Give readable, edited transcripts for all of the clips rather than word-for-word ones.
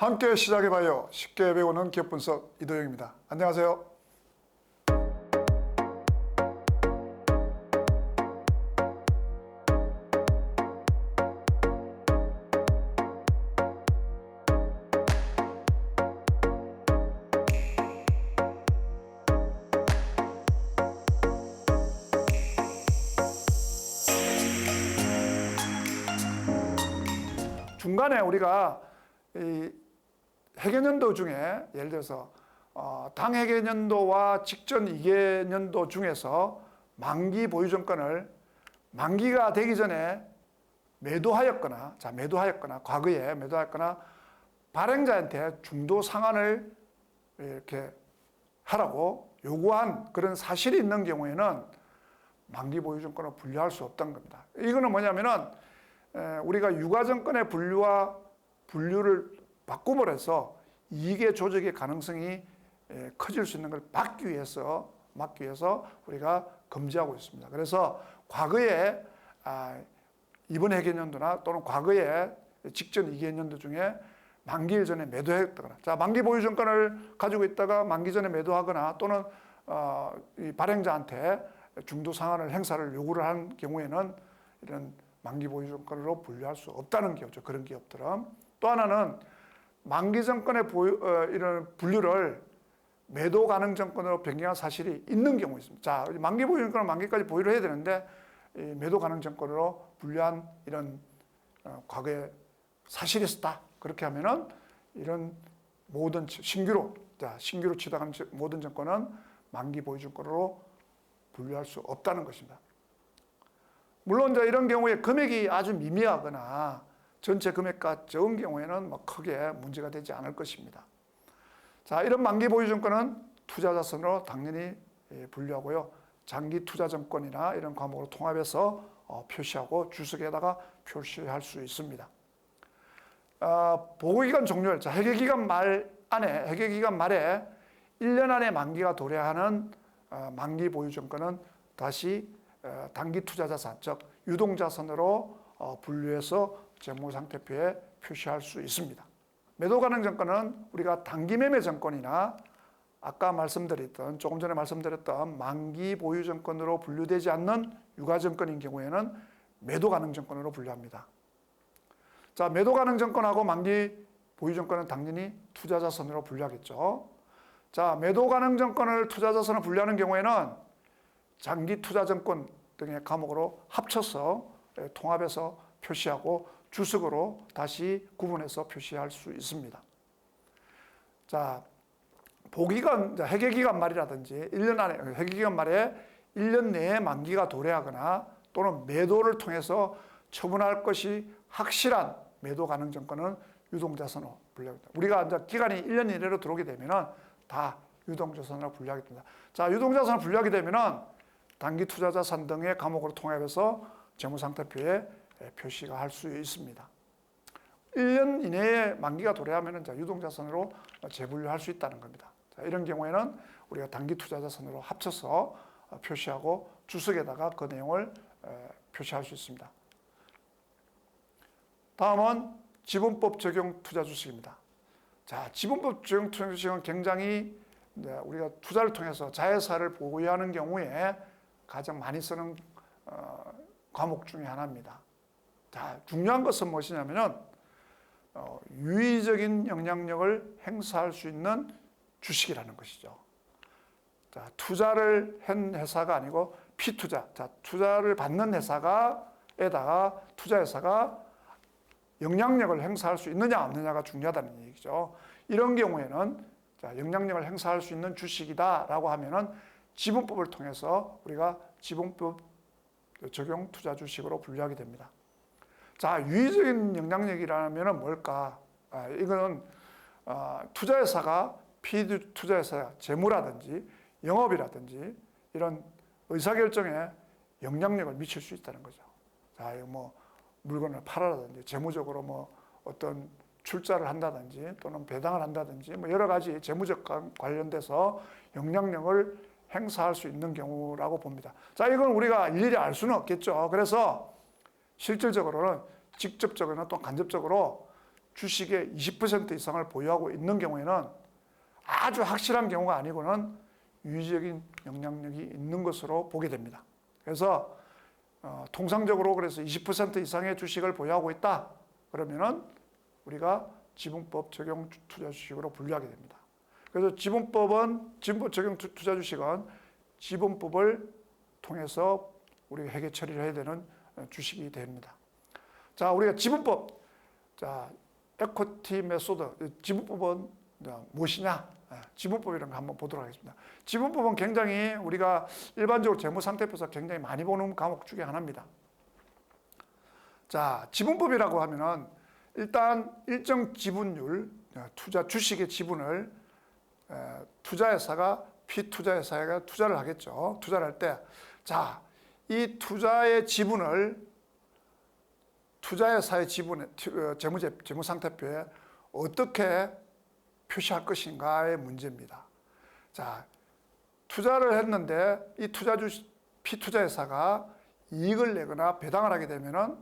함께 시작해봐요. 쉽게 배우는 기업 분석 이도영입니다. 안녕하세요. 중간에 우리가 이 회계연도 중에 예를 들어서 당회계연도와 직전 이계연도 중에서 만기 보유증권을 만기가 되기 전에 매도하였거나 과거에 매도하였거나 발행자한테 중도 상환을 이렇게 하라고 요구한 그런 사실이 있는 경우에는 만기 보유증권을 분류할 수 없다는 겁니다. 이거는 뭐냐면은 우리가 유가증권의 분류를 바꿈으로 해서 이익의 조작의 가능성이 커질 수 있는 걸 막기 위해서 우리가 금지하고 있습니다. 그래서 과거에 이번 회계연도나 또는 과거에 직전 이계연도 중에 만기일 전에 매도했다거나, 자 만기 보유증권을 가지고 있다가 만기 전에 매도하거나 또는 이 발행자한테 중도 상환을 행사를 요구를 한 경우에는 이런 만기 보유증권으로 분류할 수 없다는 거죠. 그런 기업들은. 또 하나는 만기 증권의 이런 분류를 매도 가능 증권으로 변경한 사실이 있는 경우 있습니다. 자, 만기 보유증권은 만기까지 보유를 해야 되는데 매도 가능 증권으로 분류한 이런 과거에 사실이 있었다. 그렇게 하면은 이런 모든 신규로 취득하는 모든 증권은 만기 보유증권으로 분류할 수 없다는 것입니다. 물론 이런 경우에 금액이 아주 미미하거나 전체 금액과 적은 경우에는 뭐 크게 문제가 되지 않을 것입니다. 자, 이런 만기 보유증권은 투자자선으로 당연히 분류하고요. 장기 투자증권이나 이런 과목으로 통합해서 표시하고 주석에다가 표시할 수 있습니다. 보고기간 종료일, 자, 회계기간 말에 1년 안에 만기가 도래하는 만기 보유증권은 다시 단기 투자자산, 즉 유동자산으로 분류해서 재무상태표에 표시할 수 있습니다. 매도 가능 증권은 우리가 단기 매매 증권이나 아까 조금 전에 말씀드렸던 만기 보유 증권으로 분류되지 않는 유가 증권인 경우에는 매도 가능 증권으로 분류합니다. 자, 매도 가능 증권하고 만기 보유 증권은 당연히 투자자선으로 분류하겠죠. 자, 매도 가능 증권을 투자자선으로 분류하는 경우에는 장기 투자증권 등의 과목으로 합쳐서 통합해서 표시하고 주석으로 다시 구분해서 표시할 수 있습니다. 자, 회계기간 말이라든지 1년 안에, 회계기간 말에 1년 내에 만기가 도래하거나 또는 매도를 통해서 처분할 것이 확실한 매도 가능 증권은 유동자산으로 분류합니다. 우리가 이제 기간이 1년 이내로 들어오게 되면은 다 유동자산으로 분류하게 됩니다. 자, 유동자산을 분류하게 되면은 단기 투자자산 등의 과목으로 통합해서 재무상태표에 표시가 할 수 있습니다. 1년 이내에 만기가 도래하면 유동자산으로 재분류할 수 있다는 겁니다. 자, 이런 경우에는 우리가 단기 투자자산으로 합쳐서 표시하고 주석에다가 그 내용을 표시할 수 있습니다. 다음은 지분법 적용 투자주식입니다. 자, 지분법 적용 투자주식은 굉장히 우리가 투자를 통해서 자회사를 보유하는 경우에 가장 많이 쓰는 과목 중에 하나입니다. 자, 중요한 것은 무엇이냐면은 유의적인 영향력을 행사할 수 있는 주식이라는 것이죠. 자, 투자를 한 회사가 아니고 피투자, 자, 투자를 받는 회사에다가 투자회사가 영향력을 행사할 수 있느냐 없느냐가 중요하다는 얘기죠. 이런 경우에는 자, 영향력을 행사할 수 있는 주식이다라고 하면은 지분법을 통해서 우리가 지분법 적용 투자 주식으로 분류하게 됩니다. 자, 유의적인 영향력이라면 뭘까? 이거는 투자회사가 투자회사 재무라든지 영업이라든지 이런 의사결정에 영향력을 미칠 수 있다는 거죠. 자, 이거 뭐 물건을 팔아라든지 재무적으로 뭐 어떤 출자를 한다든지 또는 배당을 한다든지 뭐 여러 가지 재무적 관련돼서 영향력을 행사할 수 있는 경우라고 봅니다. 자, 이건 우리가 일일이 알 수는 없겠죠. 그래서 실질적으로는 직접적으로나 또 간접적으로 주식의 20% 이상을 보유하고 있는 경우에는 아주 확실한 경우가 아니고는 유의적인 영향력이 있는 것으로 보게 됩니다. 그래서 통상적으로 그래서 20% 이상의 주식을 보유하고 있다 그러면은 우리가 지분법 적용 투자 주식으로 분류하게 됩니다. 그래서 지분법 적용 투자 주식은 지분법을 통해서 우리가 회계 처리를 해야 되는 주식이 됩니다. 자, 우리가 지분법, 자, 에쿼티 메소드, 지분법은 무엇이냐? 지분법이라는 거 한번 보도록 하겠습니다. 지분법은 굉장히 우리가 일반적으로 재무상태표에서 굉장히 많이 보는 과목 중에 하나입니다. 자, 지분법이라고 하면은 일단 일정 지분율, 주식의 지분을 투자회사가 피투자회사가 투자를 하겠죠. 투자를 할 때, 자, 이 투자의 지분을 투자회사의 지분에 재무상태표에 어떻게 표시할 것인가의 문제입니다. 자, 투자를 했는데 이 피투자회사가 이익을 내거나 배당을 하게 되면은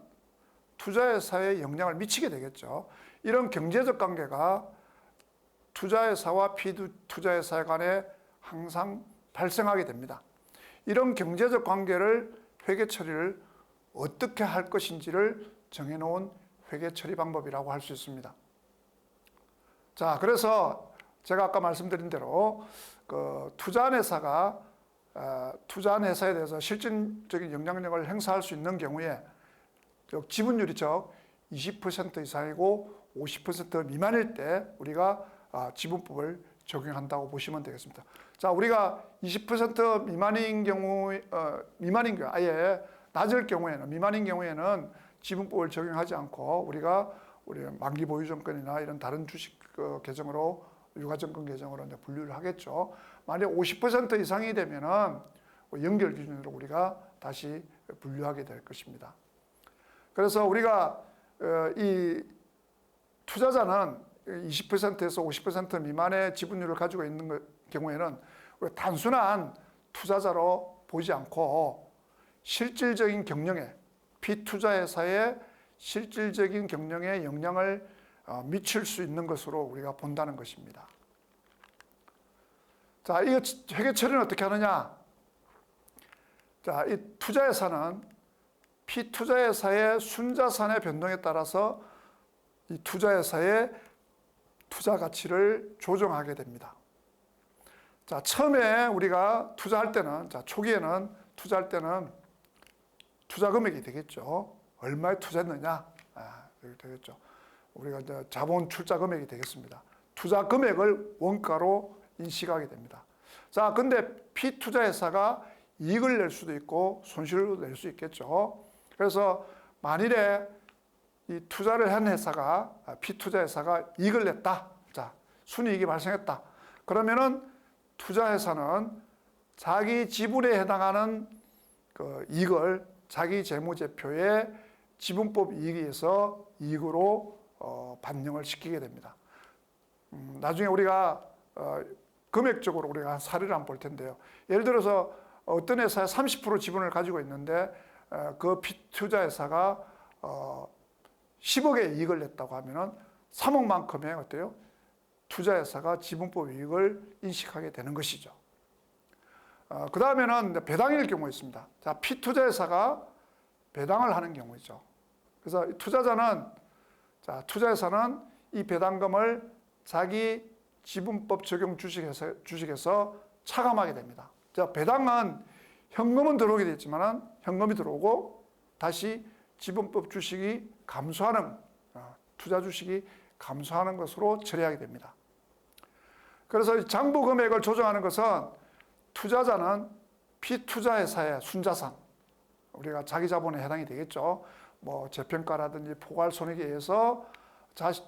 투자회사에 영향을 미치게 되겠죠. 이런 경제적 관계가 투자회사와 피투자회사 간에 항상 발생하게 됩니다. 이런 경제적 관계를 회계 처리를 어떻게 할 것인지를 정해놓은 회계 처리 방법이라고 할 수 있습니다. 자, 그래서 제가 아까 말씀드린 대로 투자한 회사가 투자한 회사에 대해서 실질적인 영향력을 행사할 수 있는 경우에 지분율이 즉 20% 이상이고 50% 미만일 때 우리가 지분법을 적용한다고 보시면 되겠습니다. 자, 우리가 20% 미만인 경우, 아예 낮을 경우에는, 미만인 경우에는 지분법을 적용하지 않고 우리가 만기 보유증권이나 이런 다른 주식 계정으로, 유가증권 계정으로 이제 분류를 하겠죠. 만약 50% 이상이 되면은 연결 기준으로 우리가 다시 분류하게 될 것입니다. 그래서 우리가 이 투자자는 20%에서 50% 미만의 지분율을 가지고 있는 경우에는 단순한 투자자로 보지 않고 실질적인 경영에, 피투자회사의 실질적인 경영에 영향을 미칠 수 있는 것으로 우리가 본다는 것입니다. 자, 이 회계 처리는 어떻게 하느냐? 자, 이 투자회사는 피투자회사의 순자산의 변동에 따라서 이 투자회사의 투자 가치를 조정하게 됩니다. 자, 처음에 우리가 투자할 때는, 자, 초기에는 투자할 때는 투자 금액이 되겠죠. 얼마에 투자했느냐? 되겠죠. 우리가 이제 자본 출자 금액이 되겠습니다. 투자 금액을 원가로 인식하게 됩니다. 자, 근데 피투자회사가 이익을 낼 수도 있고 손실을 낼 수 있겠죠. 그래서 만일에 이 투자를 한 회사가, 피투자회사가 이익을 냈다. 자, 순이익이 발생했다. 그러면은 투자회사는 자기 지분에 해당하는 그 이익을 자기 재무제표에 지분법 이익에 의해서 이익으로 반영을 시키게 됩니다. 나중에 우리가 금액적으로 우리가 사례를 한번 볼 텐데요. 예를 들어서 어떤 회사에 30% 지분을 가지고 있는데 그 피투자회사가 10억의 이익을 냈다고 하면은 3억만큼의 어때요? 투자회사가 지분법 이익을 인식하게 되는 것이죠. 그 다음에는 배당일 경우 있습니다. 자, 피투자회사가 배당을 하는 경우이죠. 그래서 투자자는, 자, 투자회사는 이 배당금을 자기 지분법 적용 주식에서 차감하게 됩니다. 자, 배당은 현금은 들어오게 되지만은 현금이 들어오고 다시 지분법 주식이 감소하는, 투자 주식이 감소하는 것으로 처리하게 됩니다. 그래서 장부 금액을 조정하는 것은 투자자는 피투자회사의 순자산, 우리가 자기 자본에 해당이 되겠죠. 뭐 재평가라든지 포괄 손익에 의해서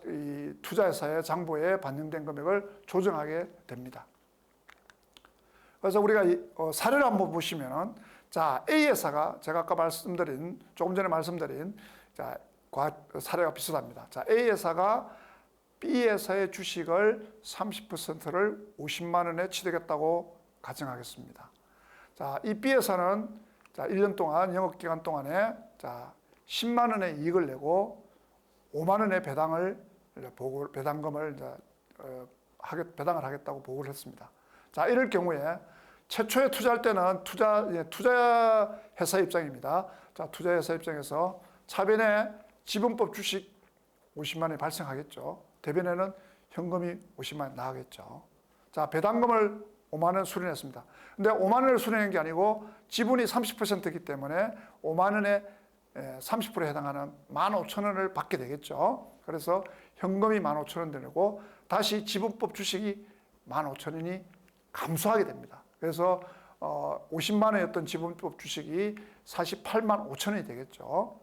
이 투자회사의 장부에 반영된 금액을 조정하게 됩니다. 그래서 우리가 사례를 한번 보시면은, 자, A 회사가 제가 아까 조금 전에 말씀드린 자, 사례가 비슷합니다. 자, A 회사가 B 회사의 주식을 30%를 50만 원에 취득했다고 가정하겠습니다. 자, 이 B 회사는 자, 1년 동안 영업 기간 동안에 자, 10만 원의 이익을 내고 5만 원의 배당을 배당금을 배당을 하겠다고 보고를 했습니다. 자, 이럴 경우에 최초에 투자할 때는 투자 회사 입장입니다. 자, 투자 회사 입장에서 차변에 지분법 주식 50만 원이 발생하겠죠. 대변에는 현금이 50만 원 나가겠죠. 자, 배당금을 5만 원 수령했습니다. 근데 5만 원을 수령한 게 아니고 지분이 30%이기 때문에 5만 원에 30%에 해당하는 15,000원을 받게 되겠죠. 그래서 현금이 15,000원 되고 다시 지분법 주식이 15,000원이 감소하게 됩니다. 그래서 50만 원이었던 지분법 주식이 48만 5천 원이 되겠죠.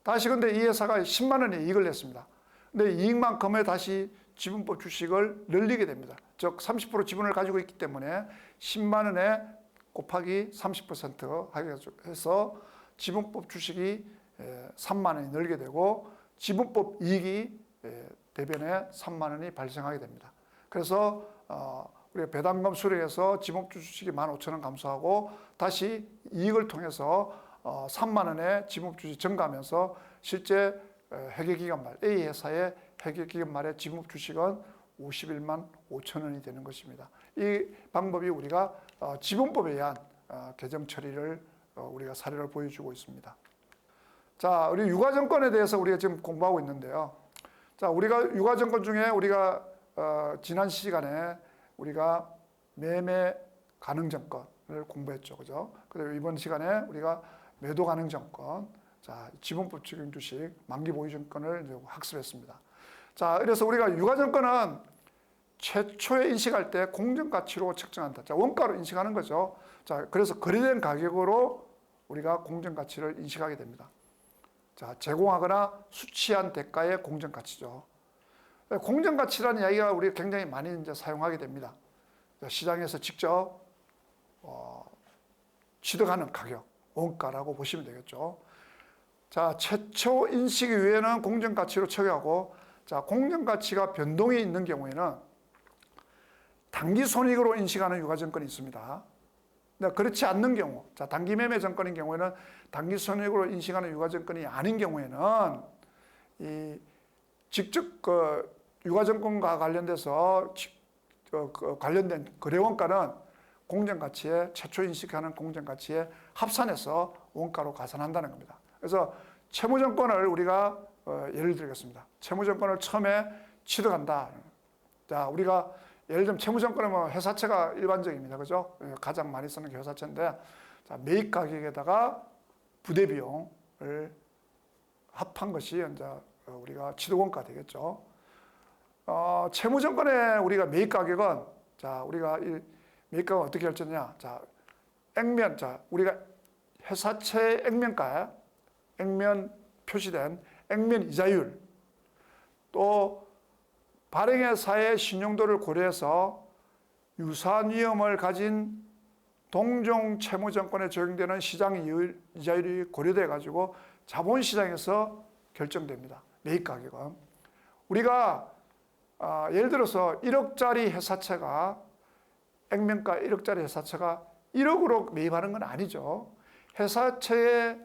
다시 근데 이 회사가 10만 원의 이익을 냈습니다. 근데 이익만큼의 다시 지분법 주식을 늘리게 됩니다. 즉 30% 지분을 가지고 있기 때문에 10만 원에 곱하기 30% 하게 해서 지분법 주식이 3만 원이 늘게 되고 지분법 이익이 대변에 3만 원이 발생하게 됩니다. 그래서 우리가 배당금 수령해서 지분법 주식이 15,000원 감소하고 다시 이익을 통해서 3만 원의 지분법 주식이 증가하면서 실제 회계기간 말 A 회사의 회계기간 말에 지분법 주식은 51만 5천 원이 되는 것입니다. 이 방법이 우리가 지분법에 의한 개정 처리를 우리가 사례를 보여주고 있습니다. 자, 우리 유가증권에 대해서 우리가 지금 공부하고 있는데요. 자, 우리가 유가증권 중에 우리가 지난 시간에 우리가 매매 가능증권을 공부했죠, 그죠? 그리고 이번 시간에 우리가 매도 가능증권, 자, 지분법 적용 주식, 만기 보유증권을 학습했습니다. 자, 그래서 우리가 유가증권은 최초에 인식할 때 공정가치로 측정한다. 자, 원가로 인식하는 거죠. 자, 그래서 거래된 가격으로 우리가 공정가치를 인식하게 됩니다. 자, 제공하거나 수취한 대가의 공정가치죠. 공정가치라는 이야기가 우리가 굉장히 많이 이제 사용하게 됩니다. 시장에서 직접 취득하는 가격, 원가라고 보시면 되겠죠. 자, 최초 인식 이후에는 공정가치로 처리하고, 자, 공정가치가 변동이 있는 경우에는 단기손익으로 인식하는 유가증권이 있습니다. 그렇지 않는 경우, 자, 단기매매 증권인 경우에는 단기손익으로 인식하는 유가증권이 아닌 경우에는 이 직접 유가증권과 관련돼서 관련된 거래원가는 공정가치에 최초 인식하는 공정가치에 합산해서 원가로 가산한다는 겁니다. 그래서 채무증권을 우리가 예를 들겠습니다. 채무증권을 처음에 취득한다. 자, 우리가 예를 들면 채무증권은 뭐 회사채가 일반적입니다. 그죠? 가장 많이 쓰는 게 회사채인데, 자, 매입 가격에다가 부대 비용을 합한 것이 이제 우리가 취득원가 되겠죠. 채무증권의 우리가 매입 가격은, 자, 우리가 이 매입 가격은 어떻게 결정하냐? 자, 액면, 자, 우리가 회사채 액면가에 액면 표시된 액면 이자율, 또 발행회사의 신용도를 고려해서 유사한 위험을 가진 동종 채무증권에 적용되는 시장 이자율이 고려돼 가지고 자본시장에서 결정됩니다. 매입 가격은. 우리가 예를 들어서 1억짜리 회사채가 액면가 1억짜리 회사채가 1억으로 매입하는 건 아니죠. 회사채에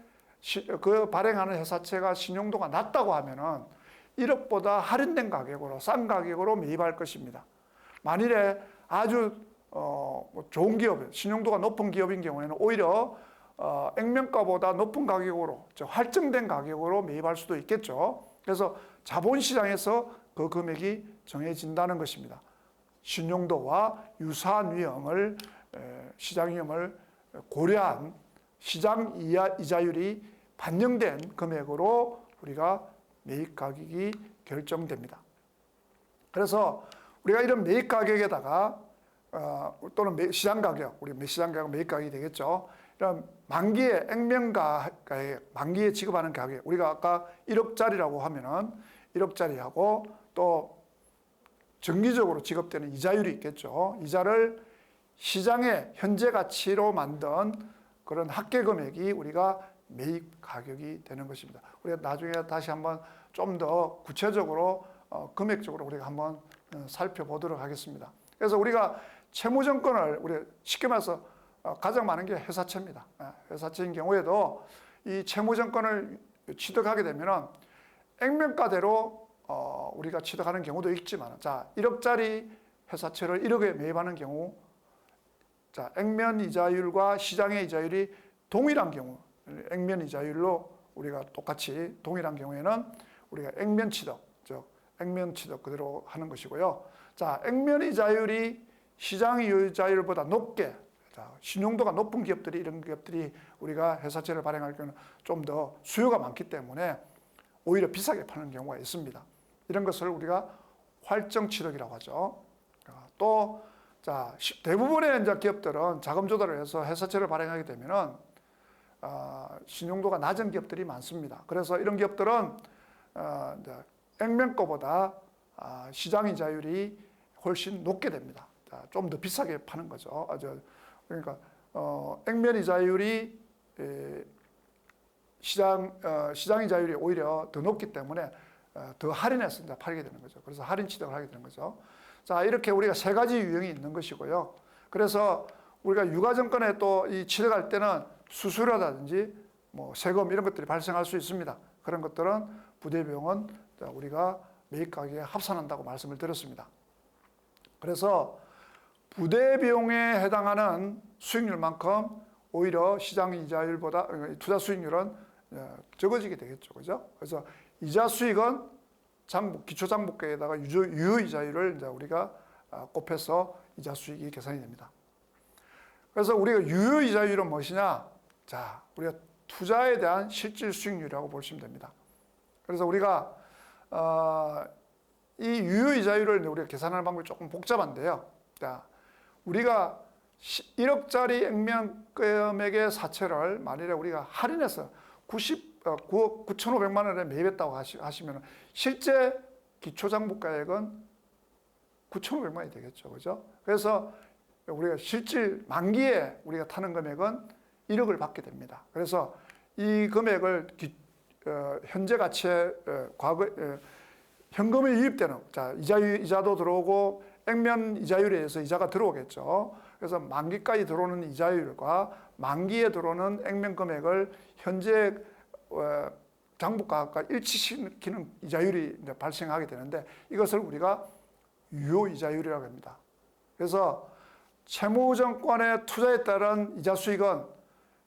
그 발행하는 회사채가 신용도가 낮다고 하면은 1억보다 할인된 가격으로 싼 가격으로 매입할 것입니다. 만일에 아주 좋은 기업, 신용도가 높은 기업인 경우에는 오히려 액면가보다 높은 가격으로, 할증된 가격으로 매입할 수도 있겠죠. 그래서 자본시장에서 그 금액이 정해진다는 것입니다. 신용도와 유사한 위험을, 시장 위험을 고려한 시장 이자율이 반영된 금액으로 우리가 매입 가격이 결정됩니다. 그래서 우리가 이런 매입 가격에다가 또는 시장 가격, 우리 시장 가격 매입 가격이 되겠죠. 이런 만기의 액면가의 만기에 지급하는 가격, 우리가 아까 1억짜리라고 하면은 1억짜리하고 또 정기적으로 지급되는 이자율이 있겠죠. 이자를 시장의 현재 가치로 만든 그런 합계 금액이 우리가 매입 가격이 되는 것입니다. 우리가 나중에 다시 한번 좀 더 구체적으로 금액적으로 우리가 한번 살펴보도록 하겠습니다. 그래서 우리가 채무증권을 우리 쉽게 말해서 가장 많은 게 회사채입니다. 회사채인 경우에도 이 채무증권을 취득하게 되면은 액면가대로 우리가 취득하는 경우도 있지만, 자, 1억짜리 회사채를 1억에 매입하는 경우, 자, 액면 이자율과 시장의 이자율이 동일한 경우, 액면 이자율로 우리가 똑같이 동일한 경우에는 우리가 액면 취득, 즉 액면 취득 그대로 하는 것이고요. 자, 액면 이자율이 시장 이자율보다 높게, 자, 신용도가 높은 기업들이, 이런 기업들이 우리가 회사채를 발행할 경우는 좀 더 수요가 많기 때문에 오히려 비싸게 파는 경우가 있습니다. 이런 것을 우리가 활정 취득이라고 하죠. 또, 자, 대부분의 이제 기업들은 자금 조달을 해서 회사채를 발행하게 되면은 신용도가 낮은 기업들이 많습니다. 그래서 이런 기업들은 액면 거보다 시장 이자율이 훨씬 높게 됩니다. 좀 더 비싸게 파는 거죠. 그러니까 액면 이자율이 시장 이자율이 오히려 더 높기 때문에 더 할인해서 이제 팔게 되는 거죠. 그래서 할인 취득을 하게 되는 거죠. 자, 이렇게 우리가 세 가지 유형이 있는 것이고요. 그래서 우리가 유가증권에 또 이 취득할 때는 수수료라든지 뭐 세금 이런 것들이 발생할 수 있습니다. 그런 것들은 부대비용은 우리가 매입 가격에 합산한다고 말씀을 드렸습니다. 그래서 부대비용에 해당하는 수익률만큼 오히려 시장 이자율보다 투자 수익률은 적어지게 되겠죠. 그죠? 그래서 이자 수익은 기초 장부가에다가 유효 이자율을 이제 우리가 곱해서 이자 수익이 계산이 됩니다. 그래서 우리가 유효 이자율은 무엇이냐? 자, 우리가 투자에 대한 실질 수익률이라고 보시면 됩니다. 그래서 우리가 이 유효 이자율을 우리가 계산하는 방법이 조금 복잡한데요. 자, 우리가 1억짜리 액면 금액의 사채를 만일에 우리가 할인해서 9억 9,500만 원에 매입했다고 하시면 실제 기초장부가액은 9,500만 원이 되겠죠. 그죠? 그래서 우리가 실질 만기에 우리가 타는 금액은 1억을 받게 됩니다. 그래서 이 금액을 현재 가치에 과거 현금에 유입되는, 자, 이자도 들어오고 액면 이자율에 의해서 이자가 들어오겠죠. 그래서 만기까지 들어오는 이자율과 만기에 들어오는 액면 금액을 현재 장부가가 일치시키는 이자율이 이제 발생하게 되는데, 이것을 우리가 유효 이자율이라고 합니다. 그래서 채무증권의 투자에 따른 이자 수익은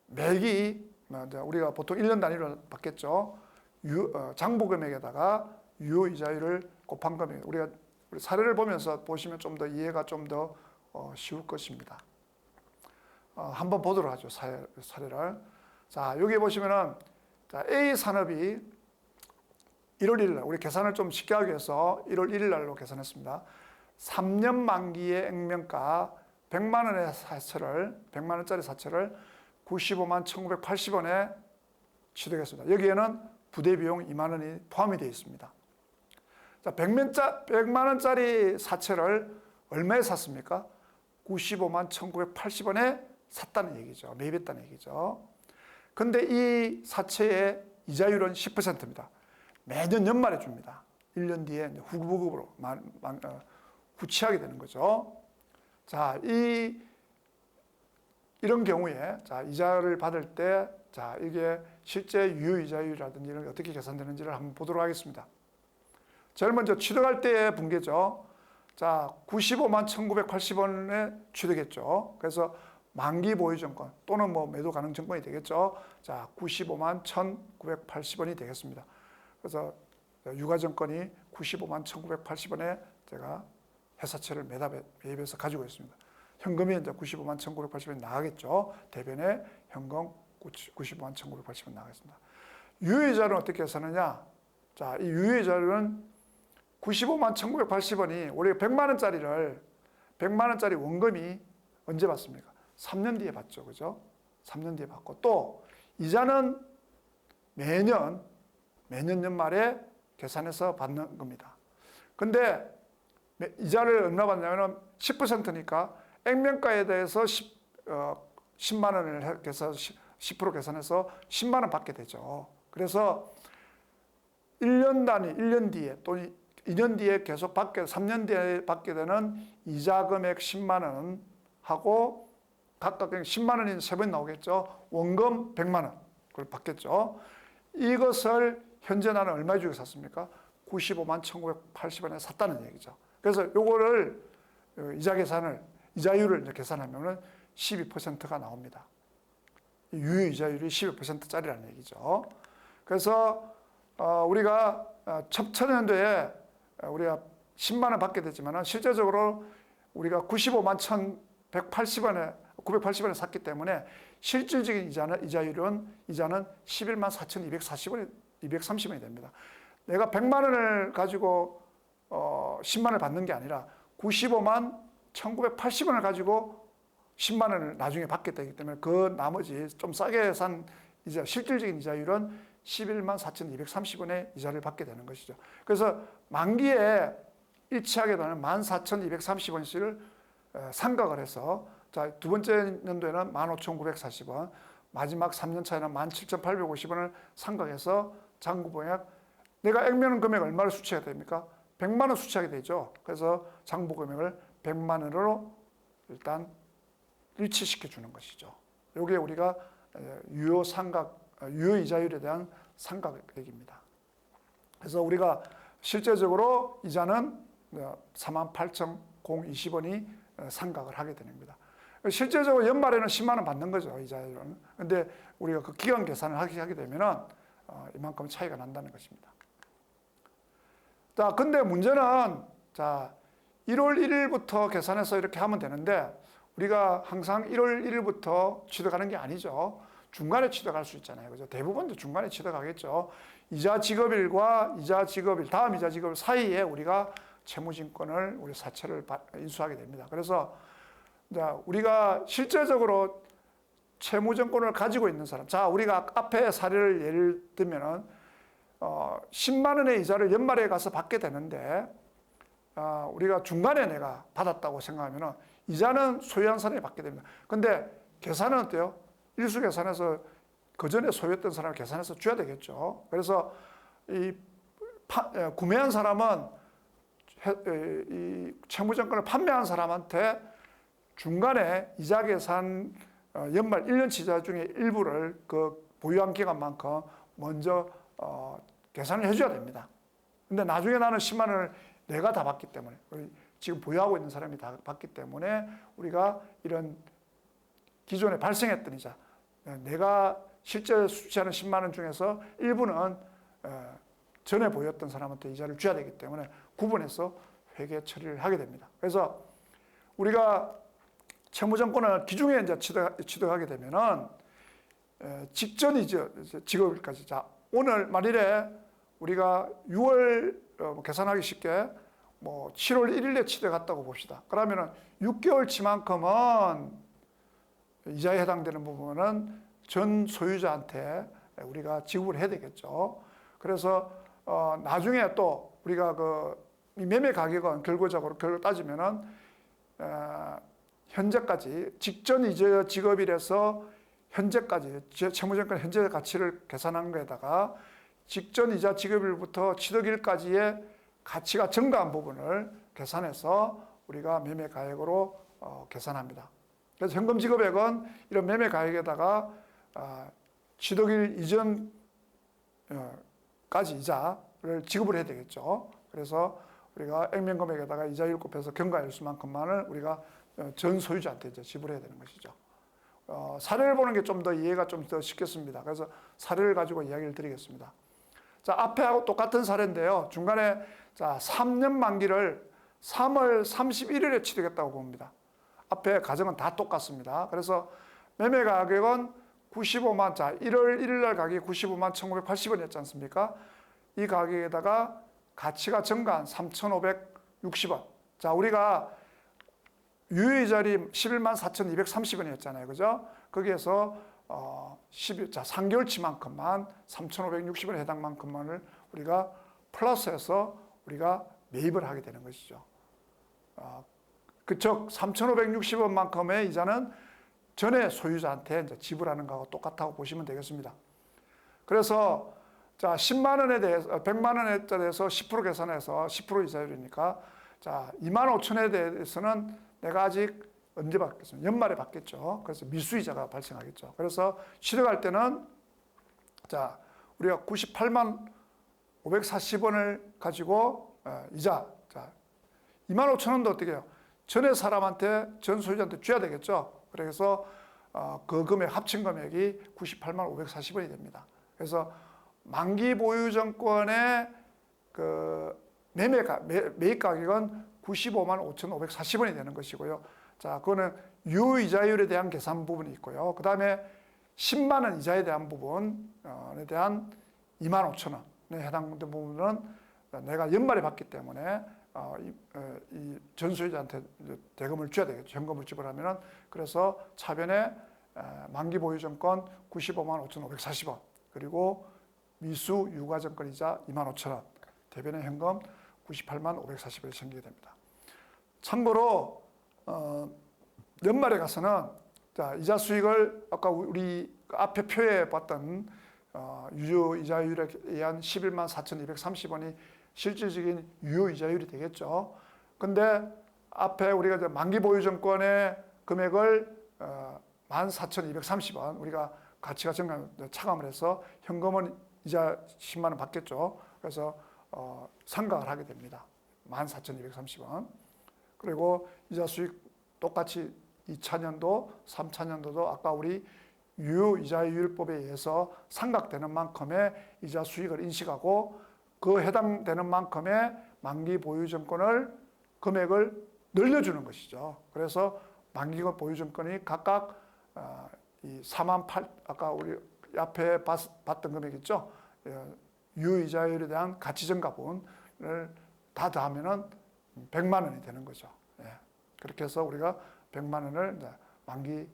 매기, 우리가 보통 1년 단위로 받겠죠. 장부 금액에다가 유효 이자율을 곱한 금액. 우리가 사례를 보면서 보시면 좀 더 이해가 좀 더 쉬울 것입니다. 한번 보도록 하죠. 사례를. 자, 여기 보시면은, 자, A 산업이 1월 1일 날, 우리 계산을 좀 쉽게 하기 위해서 1월 1일 날로 계산했습니다. 3년 만기의 액면가 100만 원의 사채를, 100만 원짜리 사채를 95만 1,980원에 취득했습니다. 여기에는 부대비용 2만 원이 포함이 되어 있습니다. 자, 100만 원짜리 사채를 얼마에 샀습니까? 95만 1,980원에 샀다는 얘기죠. 매입했다는 얘기죠. 근데 이 사채의 이자율은 10%입니다. 매년 연말에 줍니다. 1년 뒤에 후부급으로 후치하게 되는 거죠. 자, 이런 경우에, 자, 이자를 받을 때, 자, 이게 실제 유효 이자율이라든지 이런 게 어떻게 계산되는지를 한번 보도록 하겠습니다. 제일 먼저 취득할 때의 분계죠. 자, 95만 1,980원에 취득했죠. 그래서 만기 보유증권 또는 뭐 매도 가능 증권이 되겠죠. 자, 95만 1,980원이 되겠습니다. 그래서 유가증권이 95만 1,980원에 제가 회사채를 매입해서 가지고 있습니다. 현금이 이제 95만 1,980원이 나가겠죠. 대변에 현금 95만 1,980원 나가겠습니다. 유효이자는 어떻게 계산하느냐? 자, 이 유효이자는 95만 1,980원이 우리가 100만 원짜리를 100만 원짜리 원금이 언제 받습니까? 3년 뒤에 받죠. 그죠? 3년 뒤에 받고, 또 이자는 매년 연말에 계산해서 받는 겁니다. 근데 이자를 얼마 받냐면 10%니까 액면가에 대해서 10만 원을 해서 10% 계산해서 10만 원 받게 되죠. 그래서 1년 단위, 1년 뒤에 또는 2년 뒤에 계속 3년 뒤에 받게 되는 이자 금액 10만 원 하고 각각 10만 원이 3번 나오겠죠. 원금 100만 원 그걸 받겠죠. 이것을 현재 나는 얼마에 주고 샀습니까? 95만 1,980원에 샀다는 얘기죠. 그래서 요거를 이자율을 이제 계산하면은 12%가 나옵니다. 유효 이자율이 12%짜리라는 얘기죠. 그래서 우리가 첫 년도에 우리가 10만 원 받게 됐지만 실제적으로 우리가 95만 980원에 샀기 때문에 실질적인 이자는 11만 4,240원이 230원이 됩니다. 내가 100만 원을 가지고 10만 원을 받는 게 아니라 95만 1,980원을 가지고 10만 원을 나중에 받게 되기 때문에 그 나머지 좀 싸게 산 실질적인 이자율은 11만 4,230원의 이자를 받게 되는 것이죠. 그래서 만기에 일치하게 되는 14,230원씩을 상각을 해서 자, 두 번째 연도에는 15,940원, 마지막 3년 차에는 17,850원을 상각해서 장부보약 내가 액면 금액 얼마를 수취하게 됩니까? 100만 원 수취하게 되죠. 그래서 장부 금액을 100만 원으로 일단 일치시켜 주는 것이죠. 이게 우리가 유효 이자율에 대한 상각액입니다. 그래서 우리가 실제적으로 이자는 48,020원이 상각을 하게 되는 겁니다. 실제적으로 연말에는 10만 원 받는 거죠, 이자율은. 근데 우리가 그 기간 계산을 하게 되면은 이만큼 차이가 난다는 것입니다. 자, 근데 문제는 자, 1월 1일부터 계산해서 이렇게 하면 되는데 우리가 항상 1월 1일부터 취득하는 게 아니죠. 중간에 취득할 수 있잖아요. 그죠? 대부분 중간에 취득하겠죠. 이자 지급일과 다음 이자 지급일 사이에 우리가 채무증권을 우리 사채를 인수하게 됩니다. 그래서 우리가 실제적으로 채무증권을 가지고 있는 사람, 자, 우리가 앞에 사례를 예를 들면은 10만 원의 이자를 연말에 가서 받게 되는데 우리가 중간에 내가 받았다고 생각하면은 이자는 소유한 사람이 받게 됩니다. 근데 계산은 어때요? 일수 계산해서 그 전에 소유했던 사람을 계산해서 줘야 되겠죠. 그래서 구매한 사람은 이 채무증권을 판매한 사람한테 중간에 이자 계산 연말 1년치 이자 중에 일부를 그 보유한 기간만큼 먼저 계산을 해줘야 됩니다. 근데 나중에 나는 10만 원을 내가 다 받기 때문에 지금 보유하고 있는 사람이 다 받기 때문에 우리가 이런 기존에 발생했던 이자 내가 실제 수취하는 10만 원 중에서 일부는 전에 보였던 사람한테 이자를 줘야 되기 때문에 구분해서 회계 처리를 하게 됩니다. 그래서 우리가 채무증권을 기중에 이제 취득하게 되면은 직전 이자 지급일까지 자 오늘 만일에 우리가 6월 계산하기 쉽게 7월 1일에 취득했다고 봅시다. 그러면은 6개월치만큼은 이자에 해당되는 부분은 전 소유자한테 우리가 지급을 해야 되겠죠. 그래서 나중에 또 우리가 매매 가격은 결과적으로 따지면은 현재까지 직전 이자 지급일에서 현재까지 채무증권 현재 가치를 계산한 거에다가 직전 이자 지급일부터 취득일까지의 가치가 증가한 부분을 계산해서 우리가 매매 가액으로 계산합니다. 그래서 현금 지급액은 이런 매매 가액에다가 취득일 이전까지 이자를 지급을 해야 되겠죠. 그래서 우리가 액면 금액에다가 이자율 곱해서 경과일수만큼만을 우리가 전 소유자한테 이제 지불해야 되는 것이죠. 사례를 보는 게 좀 더 이해가 좀 더 쉽겠습니다. 그래서 사례를 가지고 이야기를 드리겠습니다. 자, 앞에하고 똑같은 사례인데요. 중간에 자, 3년 만기를 3월 31일에 취득했다고 봅니다. 앞에 가정은 다 똑같습니다. 그래서 매매 가격은 95만, 자, 1월 1일 날 가격이 95만 1,980원이었지 않습니까? 이 가격에다가 가치가 증가한 3,560원. 자, 우리가 유효이자리 11만 4,230원이었잖아요. 그죠? 거기에서 3개월치만큼만 3,560원에 해당 만큼만을 우리가 플러스해서 우리가 매입을 하게 되는 것이죠. 즉 3,560원만큼의 이자는 전에 소유자한테 이제 지불하는 거하고 똑같다고 보시면 되겠습니다. 그래서 자 10만 원에 대해서 100만 원에 대해서 10% 계산해서 10% 이자율이니까 자 2만 5천에 대해서는 내가 아직 언제 받겠습니까? 연말에 받겠죠. 그래서 미수이자가 발생하겠죠. 그래서 취득할 때는 자 우리가 98만 540원을 가지고 이자, 자, 25,000원도 어떻게 해요? 전에 사람한테, 전 소유자한테 줘야 되겠죠. 그래서 그 금액, 합친 금액이 98만 540원이 됩니다. 그래서 만기 보유증권의 그 매입 가격은 95만 5,540원이 되는 것이고요. 자, 그거는 유이자율에 대한 계산 부분이 있고요. 그 다음에 10만 원 이자에 대한 부분에 대한 2만 5천 원에 해당되는 부분은 내가 연말에 받기 때문에 이 전소유자한테 대금을 줘야 되겠죠. 현금을 지불하면은. 그래서 차변에 만기 보유증권 95만 5,540원, 그리고 미수 유가증권이자 2만 5천 원, 대변에 현금 98만 540원이 생기게 됩니다. 참고로 연말에 가서는 자, 이자 수익을 아까 우리 앞에 표에 봤던 유효 이자율에 의한 11만 4,230원이 실질적인 유효 이자율이 되겠죠. 근데 앞에 우리가 이제 만기 보유증권의 금액을 14,230원 우리가 가치가 차감을 해서 현금은 이자 10만 원 받겠죠. 그래서 상각을 하게 됩니다. 14,230원. 그리고 이자 수익 똑같이 2차년도, 3차년도도 아까 우리 유효 이자율법에 의해서 상각되는 만큼의 이자 수익을 인식하고 그 해당되는 만큼의 만기 보유증권을 금액을 늘려주는 것이죠. 그래서 만기 보유증권이 각각 이 4만 8 아까 우리 앞에 봤던 금액 있죠. 유이자율에 대한 가치증가분을 다 더하면은 100만 원이 되는 거죠. 그렇게 해서 우리가 100만 원을 만기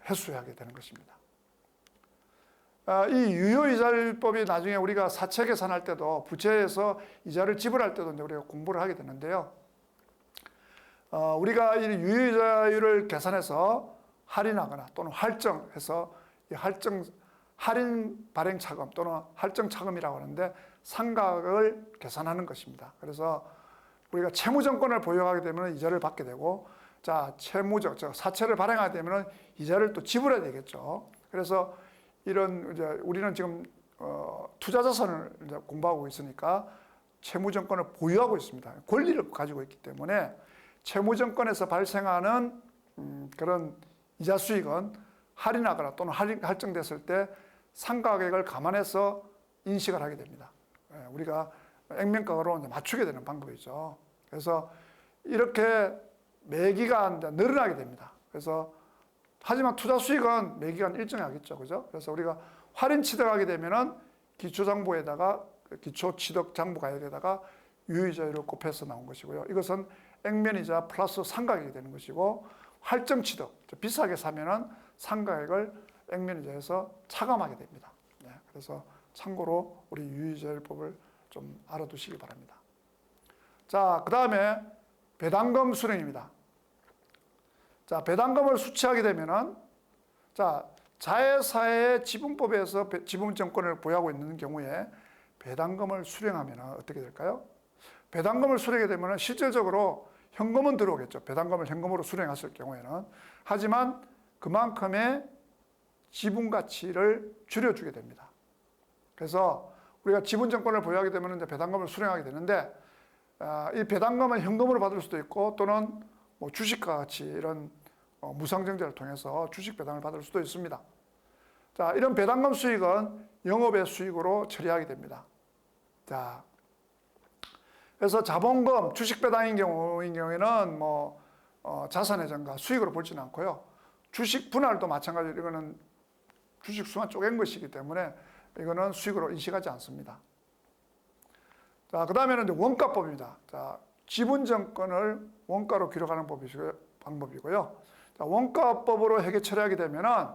회수하게 되는 것입니다. 이 유효이자율법이 나중에 우리가 사채 계산할 때도 부채에서 이자를 지불할 때도 이제 우리가 공부를 하게 되는데요. 우리가 이 유효이자율을 계산해서 할인하거나 또는 할증해서 이 할인 발행 차금 또는 할증 차금이라고 하는데 상각을 계산하는 것입니다. 그래서 우리가 채무증권을 보유하게 되면 이자를 받게 되고, 자, 사채를 발행하게 되면 이자를 또 지불해야 되겠죠. 그래서 이런 이제 우리는 지금 투자자산을 이제 공부하고 있으니까 채무증권을 보유하고 있습니다. 권리를 가지고 있기 때문에 채무증권에서 발생하는 그런 이자 수익은 할인하거나 또는 할증됐을 때 상가액을 감안해서 인식을 하게 됩니다. 우리가 액면가로 맞추게 되는 방법이죠. 그래서 이렇게 매기가 늘어나게 됩니다. 그래서 하지만 투자 수익은 매기간 일정하겠죠, 그죠? 그래서 우리가 할인 취득하게 되면은 기초장부에다가 기초취득장부가액에다가 유의자율을 곱해서 나온 것이고요. 이것은 액면이자 플러스 상가액이 되는 것이고, 할증 취득 비싸게 사면은 상가액을 액면이자에서 차감하게 됩니다. 그래서 참고로 우리 유의자율법을 좀 알아두시기 바랍니다. 자, 그 다음에 배당금 수령입니다. 자, 배당금을 수취하게 되면은, 자, 자회사의 지분법에서 지분증권을 보유하고 있는 경우에 배당금을 수령하면 어떻게 될까요? 배당금을 수령하게 되면 실질적으로 현금은 들어오겠죠. 배당금을 현금으로 수령했을 경우에는. 하지만 그만큼의 지분 가치를 줄여주게 됩니다. 그래서 우리가 지분증권을 보유하게 되면 이제 배당금을 수령하게 되는데, 이 배당금은 현금으로 받을 수도 있고 또는 뭐 주식과 같이 이런 무상증자를 통해서 주식 배당을 받을 수도 있습니다. 자, 이런 배당금 수익은 영업의 수익으로 처리하게 됩니다. 자, 그래서 자본금, 주식 배당인 경우에는 뭐 자산의 증가, 수익으로 볼지는 않고요. 주식 분할도 마찬가지로 이거는 주식 수만 쪼갠 것이기 때문에 이거는 수익으로 인식하지 않습니다. 자, 그 다음에는 이제 원가법입니다. 자, 지분증권을 원가로 기록하는 방법이고요. 자, 원가법으로 회계 처리하게 되면은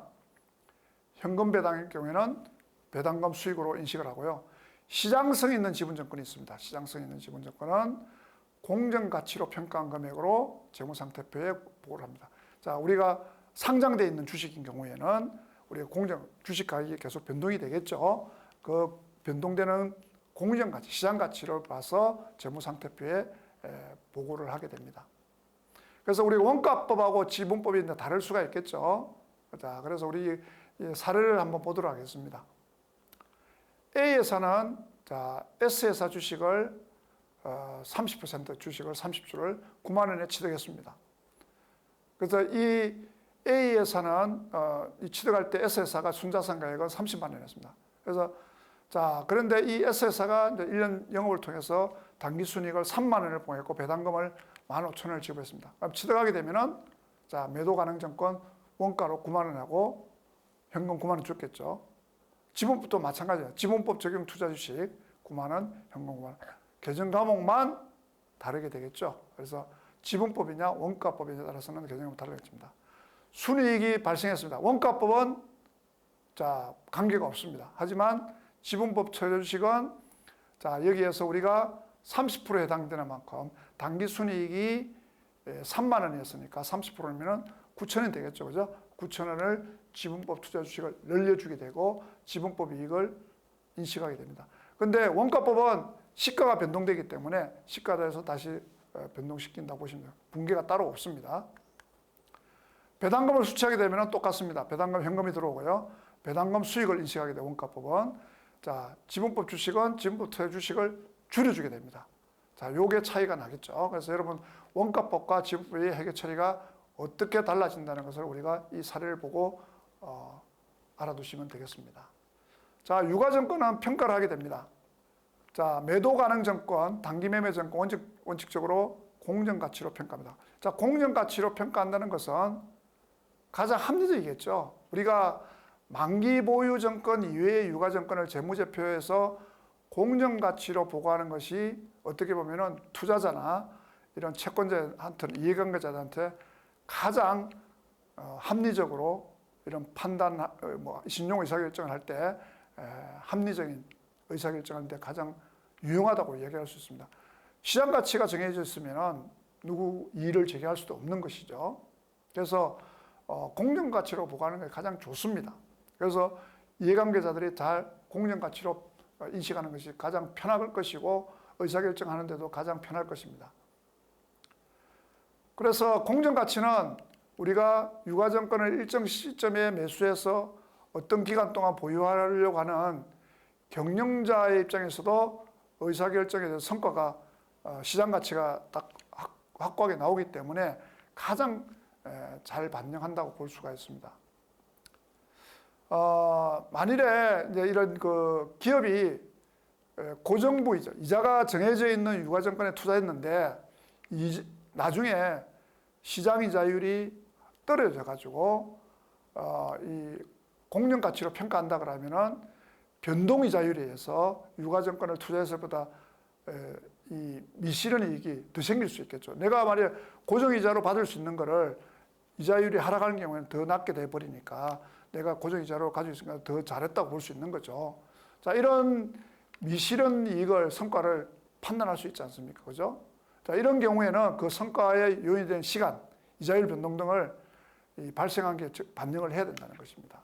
현금 배당일 경우에는 배당금 수익으로 인식을 하고요. 시장성 있는 지분증권이 있습니다. 시장성 있는 지분증권은 공정가치로 평가한 금액으로 재무상태표에 보고를 합니다. 자, 우리가 상장되어 있는 주식인 경우에는 우리가 주식 가격이 계속 변동이 되겠죠. 그 변동되는 공정가치, 시장가치를 봐서 재무상태표에 보고를 하게 됩니다. 그래서 우리 원가법하고 지분법이 다를 수가 있겠죠. 자, 그래서 우리 사례를 한번 보도록 하겠습니다. A에서는 자, S회사 주식을 30% 주식을 30주를 9만 원에 취득했습니다. 그래서 이 A회사는 이 취득할 때 S회사가 순자산 가액은 30만 원이었습니다. 그래서 자, 그런데 이 S회사가 이제 1년 영업을 통해서 당기순이익을 3만 원을 봉했고 배당금을 15,000원을 지급했습니다. 그럼 취득하게 되면은 자, 매도 가능증권 원가로 9만 원하고 현금 9만 원 줬겠죠. 지분법도 마찬가지예요. 지분법 적용 투자 주식 9만 원, 현금 9만 원. 계정 과목만 다르게 되겠죠. 그래서 지분법이냐 원가법이냐에 따라서는 계정이 다르겠습니다. 순이익이 발생했습니다. 원가법은 자, 관계가 없습니다. 하지만 지분법 처리 주식은 자, 여기에서 우리가 30%에 해당되는 만큼 당기 순이익이 3만 원이었으니까 30%면 9,000원 되겠죠. 그죠? 9,000원을 지분법 투자 주식을 늘려주게 되고 지분법 이익을 인식하게 됩니다. 근데 원가법은 시가가 변동되기 때문에 시가에서 다시 변동시킨다고 보시면 돼요. 분계가 따로 없습니다. 배당금을 수취하게 되면 똑같습니다. 배당금 현금이 들어오고요. 배당금 수익을 인식하게 돼요. 원가법은. 자, 지분법 주식은 지분법 투자 주식을 줄여주게 됩니다. 자, 요게 차이가 나겠죠. 그래서 여러분 원가법과 지분법의 회계 처리가 어떻게 달라진다는 것을 우리가 이 사례를 보고 알아두시면 되겠습니다. 자, 유가증권은 평가를 하게 됩니다. 자, 매도 가능 증권, 단기 매매 증권 원칙적으로 공정가치로 평가합니다. 자, 공정가치로 평가한다는 것은 가장 합리적이겠죠. 우리가 만기 보유 증권 이외의 유가증권을 재무제표에서 공정가치로 보고하는 것이 어떻게 보면은 투자자나 이런 채권자한테, 이해관계자들한테 가장 합리적으로 이런 판단, 신용 의사결정을 할 때 합리적인 의사결정을 할 때 가장 유용하다고 얘기할 수 있습니다. 시장 가치가 정해져 있으면 누구 이의를 제기할 수도 없는 것이죠. 그래서 공정가치로 보고하는 게 가장 좋습니다. 그래서 이해관계자들이 잘 공정가치로 인식하는 것이 가장 편할 것이고 의사결정하는 데도 가장 편할 것입니다. 그래서 공정가치는 우리가 유가증권을 일정 시점에 매수해서 어떤 기간 동안 보유하려고 하는 경영자의 입장에서도 의사결정에 대한 성과가 시장가치가 딱 확고하게 나오기 때문에 가장 잘 반영한다고 볼 수가 있습니다. 만일에 이제 이런 그 기업이 고정부이죠. 이자가 정해져 있는 유가증권에 투자했는데 나중에 시장 이자율이 떨어져 가지고 이 공정가치로 평가한다 그러면은 변동 이자율에 의해서 유가증권을 투자했을 보다 이 미실현 이익이 더 생길 수 있겠죠. 내가 만약에 고정이자로 받을 수 있는 거를 이자율이 하락하는 경우에는 더 낮게 돼 버리니까 내가 고정이자로 가지고 있으니까 더 잘했다고 볼 수 있는 거죠. 자, 이런 미실현 이익을 성과를 판단할 수 있지 않습니까? 그죠? 자, 이런 경우에는 그 성과의 요인이 된 시간, 이자율 변동 등을 발생한 게 반영을 해야 된다는 것입니다.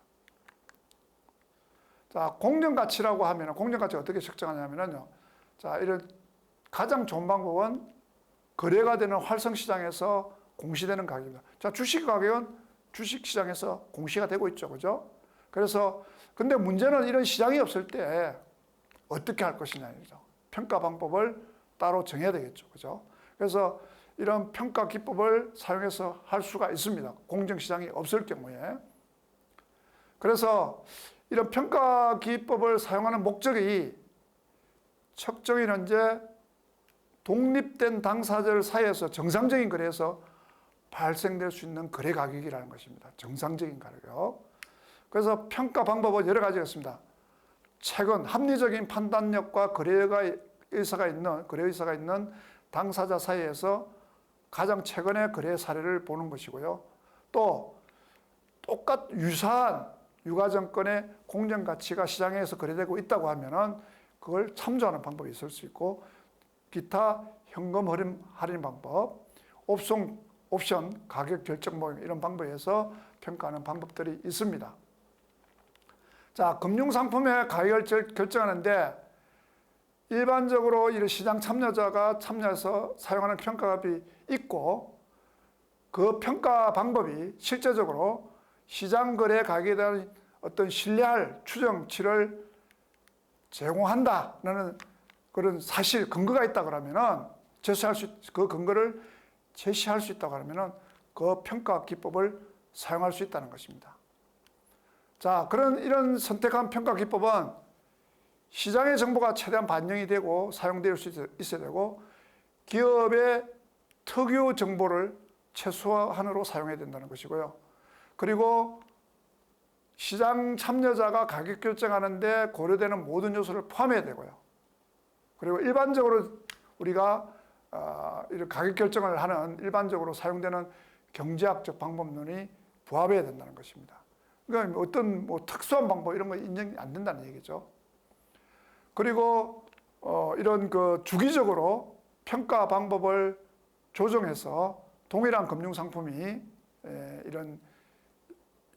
자, 공정가치라고 하면 공정가치가 어떻게 측정하냐면요. 자, 이런 가장 좋은 방법은 거래가 되는 활성시장에서 공시되는 가격입니다. 자, 주식 가격은 주식시장에서 공시가 되고 있죠. 그죠? 그래서 근데 문제는 이런 시장이 없을 때 어떻게 할 것이냐죠. 평가 방법을 따로 정해야 되겠죠. 그죠? 그래서 이런 평가 기법을 사용해서 할 수가 있습니다. 공정시장이 없을 경우에. 그래서 이런 평가 기법을 사용하는 목적이 특정인 현재 독립된 당사자들 사이에서 정상적인 거래에서 발생될 수 있는 거래 가격이라는 것입니다. 정상적인 가격. 그래서 평가 방법은 여러 가지가 있습니다. 최근 합리적인 판단력과 거래 의사가 있는 당사자 사이에서 가장 최근의 거래 사례를 보는 것이고요. 또 유사한 유가증권의 공정가치가 시장에서 거래되고 있다고 하면은 그걸 참조하는 방법이 있을 수 있고, 기타 현금 할인 방법, 옵션 가격 결정 모임 이런 방법에서 평가하는 방법들이 있습니다. 자, 금융상품의 가격을 결정하는데 일반적으로 이런 시장 참여자가 참여해서 사용하는 평가값이 있고, 그 평가 방법이 실제적으로 시장 거래 가격에 대한 어떤 신뢰할 추정치를 제공한다는 그런 사실 근거가 있다 그러면은 그 근거를 제시할 수 있다고 하면은 그 평가 기법을 사용할 수 있다는 것입니다. 자, 이런 선택한 평가 기법은 시장의 정보가 최대한 반영이 되고 사용될 수 있어야 되고 기업의 특유 정보를 최소한으로 사용해야 된다는 것이고요. 그리고 시장 참여자가 가격 결정하는데 고려되는 모든 요소를 포함해야 되고요. 그리고 일반적으로 우리가 이런 가격 결정을 하는 일반적으로 사용되는 경제학적 방법론이 부합해야 된다는 것입니다. 그러니까 어떤 특수한 방법 이런 거 인정이 안 된다는 얘기죠. 그리고 이런 주기적으로 평가 방법을 조정해서 동일한 금융 상품이 이런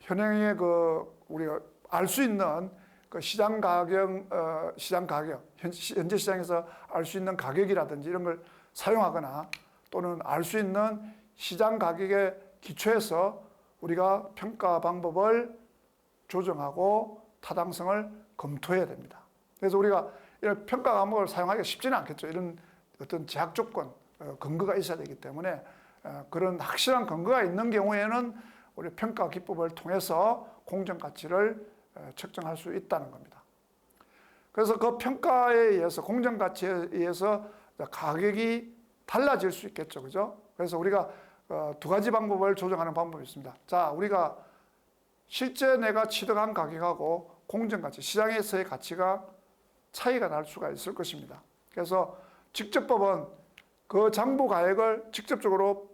현행의 우리가 알 수 있는 시장 가격, 현재 시장에서 알 수 있는 가격이라든지 이런 걸 사용하거나 또는 알 수 있는 시장 가격에 기초해서 우리가 평가 방법을 조정하고 타당성을 검토해야 됩니다. 그래서 우리가 이런 평가 방법을 사용하기가 쉽지는 않겠죠. 이런 어떤 제약 조건, 근거가 있어야 되기 때문에 그런 확실한 근거가 있는 경우에는 우리 평가 기법을 통해서 공정 가치를 측정할 수 있다는 겁니다. 그래서 그 평가에 의해서 공정 가치에 의해서 가격이 달라질 수 있겠죠, 그죠? 그래서 우리가 두 가지 방법을 조정하는 방법이 있습니다. 자, 우리가 실제 내가 취득한 가격하고 공정 가치, 시장에서의 가치가 차이가 날 수가 있을 것입니다. 그래서 직접법은 그 장부 가액을 직접적으로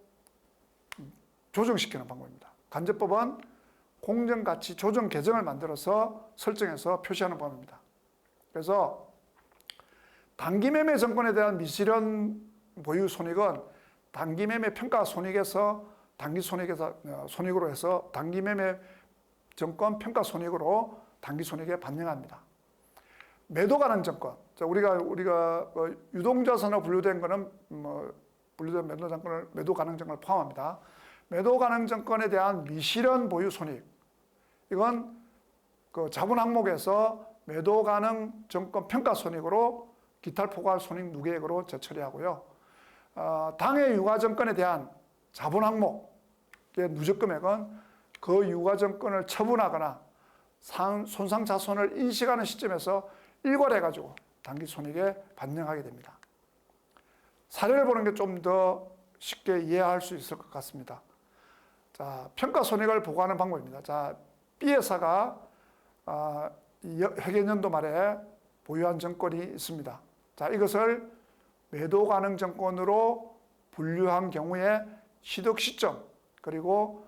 조정시키는 방법입니다. 간접법은 공정가치 조정 계정을 만들어서 설정해서 표시하는 방법입니다. 그래서 단기매매 정권에 대한 미실현 보유 손익은 단기매매 평가 손익에서 손익으로 해서 단기매매 정권 평가 손익으로 단기 손익에 반영합니다. 매도 가능 정권, 우리가 유동자산으로 분류된 거는 분류된 매도 가능 정권을 포함합니다. 매도 가능 정권에 대한 미실현 보유 손익, 이건 자본 항목에서 매도 가능 정권 평가 손익으로 기타 포괄 손익 누계액으로 재처리하고요. 당해 유가 정권에 대한 자본 항목의 누적 금액은 그 유가 정권을 처분하거나 손상 자손을 인식하는 시점에서 일괄해가지고 단기 손익에 반영하게 됩니다. 사례를 보는 게 좀 더 쉽게 이해할 수 있을 것 같습니다. 자, 평가 손익을 보고하는 방법입니다. 자, B회사가 회계연도 말에 보유한 정권이 있습니다. 자, 이것을 매도 가능 정권으로 분류한 경우에 취득 시점, 그리고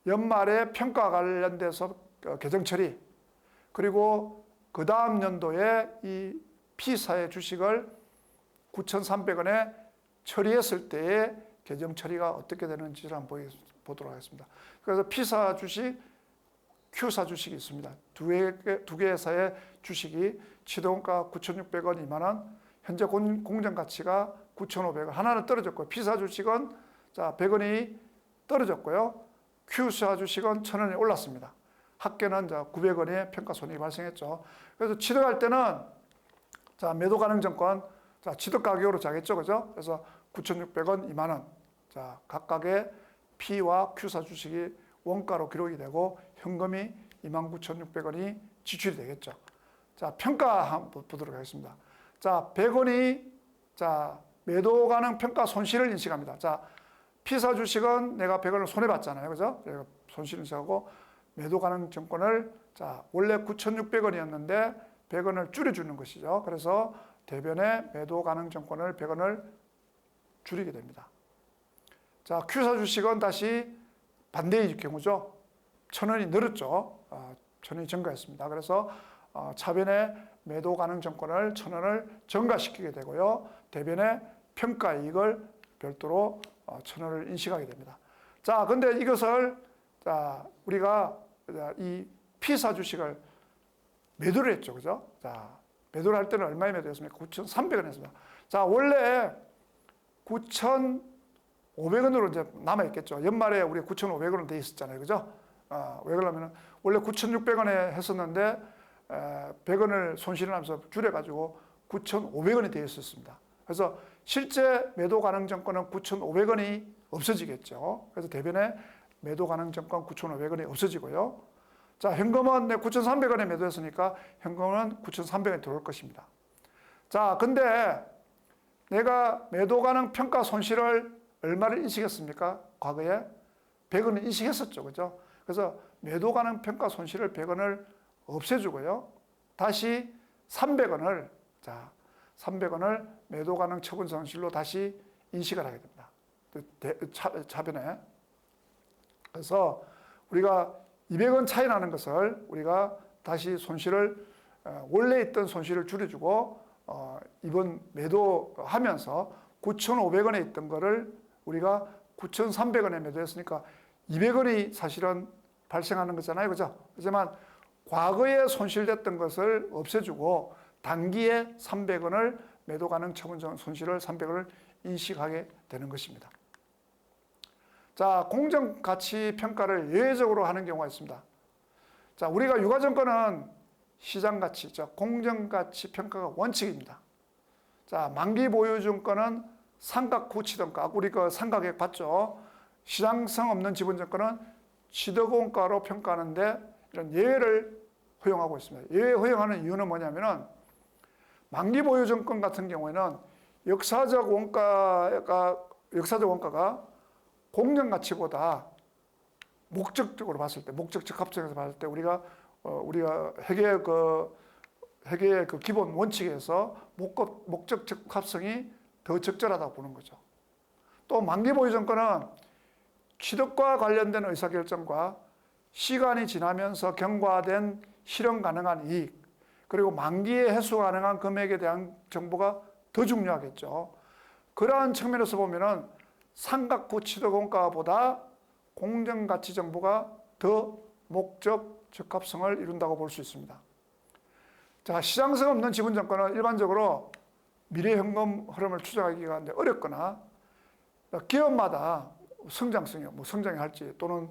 연말에 평가 관련돼서 계정 처리, 그리고 그 다음 연도에 이 P사의 주식을 9,300원에 처리했을 때의 계정 처리가 어떻게 되는지를 한번 보도록 하겠습니다. 그래서 P사 주식, Q사 주식이 있습니다. 두 개 회사의 주식이 취득원가 9,600원 2만 원, 현재 공정 가치가 9,500원, 하나는 떨어졌고요. P사 주식은 100원이 떨어졌고요. Q사 주식은 1,000원이 올랐습니다. 합계는 900원의 평가 손익이 발생했죠. 그래서 취득할 때는 매도 가능 정권, 취득 가격으로 자겠죠, 그죠? 그래서 9,600원 2만 원, 각각의 P와 Q사 주식이 원가로 기록이 되고 현금이 29,600원이 지출이 되겠죠. 자, 평가 한번 보도록 하겠습니다. 자, 100원이 매도 가능 평가 손실을 인식합니다. 자, P사 주식은 내가 100원을 손해 봤잖아요, 그죠? 내가 손실 인식하고 매도 가능 정권을 원래 9,600원이었는데 100원을 줄여주는 것이죠. 그래서 대변에 매도 가능 정권을 100원을 줄이게 됩니다. 자, Q사 주식은 다시 반대의 경우죠. 1,000원이 늘었죠. 1,000원이 증가했습니다. 그래서 차변에 매도 가능 정권을 1,000원을 증가시키게 되고요. 대변에 평가 이익을 별도로 1,000원을 인식하게 됩니다. 자, 근데 이것을 우리가 이 P사 주식을 매도를 했죠. 그죠? 매도를 할 때는 얼마에 매도했습니까? 9,300원 했습니다. 자, 원래 9,500원으로 이제 남아있겠죠. 연말에 우리 9,500원으로 돼 있었잖아요. 그죠? 왜 그러냐면 원래 9,600원에 했었는데 100원을 손실을 하면서 줄여가지고 9,500원이 되어 있었습니다. 그래서 실제 매도 가능 정권은 9,500원이 없어지겠죠. 그래서 대변에 매도 가능 정권 9,500원이 없어지고요. 자, 현금은 9,300원에 매도했으니까 현금은 9,300원에 들어올 것입니다. 자, 근데 내가 매도 가능 평가 손실을 얼마를 인식했습니까? 과거에 100원을 인식했었죠. 그죠? 그래서 매도 가능 평가 손실을 100원을 없애주고요. 다시 300원을, 자, 300원을 매도 가능 처분 손실로 다시 인식을 하게 됩니다. 차변에. 그래서 우리가 200원 차이 나는 것을 우리가 다시 손실을, 원래 있던 손실을 줄여주고, 이번 매도하면서 9,500원에 있던 거를 우리가 9,300원에 매도했으니까 200원이 사실은 발생하는 거잖아요. 그죠? 하지만 과거에 손실됐던 것을 없애주고 단기에 300원을 매도 가능 처분 손실을 300원을 인식하게 되는 것입니다. 자, 공정가치 평가를 예외적으로 하는 경우가 있습니다. 자, 우리가 유가증권은 시장가치, 공정가치 평가가 원칙입니다. 자, 만기 보유증권은 상각 후 취득가, 우리 그 상가액 봤죠? 시장성 없는 지분증권은 취득원가로 평가하는데 이런 예외를 허용하고 있습니다. 예외 허용하는 이유는 뭐냐면은 만기 보유증권 같은 경우에는 역사적 원가가 공정가치보다 목적적으로 봤을 때, 목적적 합성에서 봤을 때 우리가 회계의 그 기본 원칙에서 목적적 합성이 더 적절하다고 보는 거죠. 또 만기 보유증권은 취득과 관련된 의사결정과 시간이 지나면서 경과된 실현 가능한 이익, 그리고 만기에 회수 가능한 금액에 대한 정보가 더 중요하겠죠. 그러한 측면에서 보면은 상각 후 취득원가보다 공정가치 정보가 더 목적 적합성을 이룬다고 볼 수 있습니다. 자, 시장성 없는 지분증권은 일반적으로 미래현금 흐름을 추정하기가 어렵거나 기업마다 성장성이 성장이 할지 또는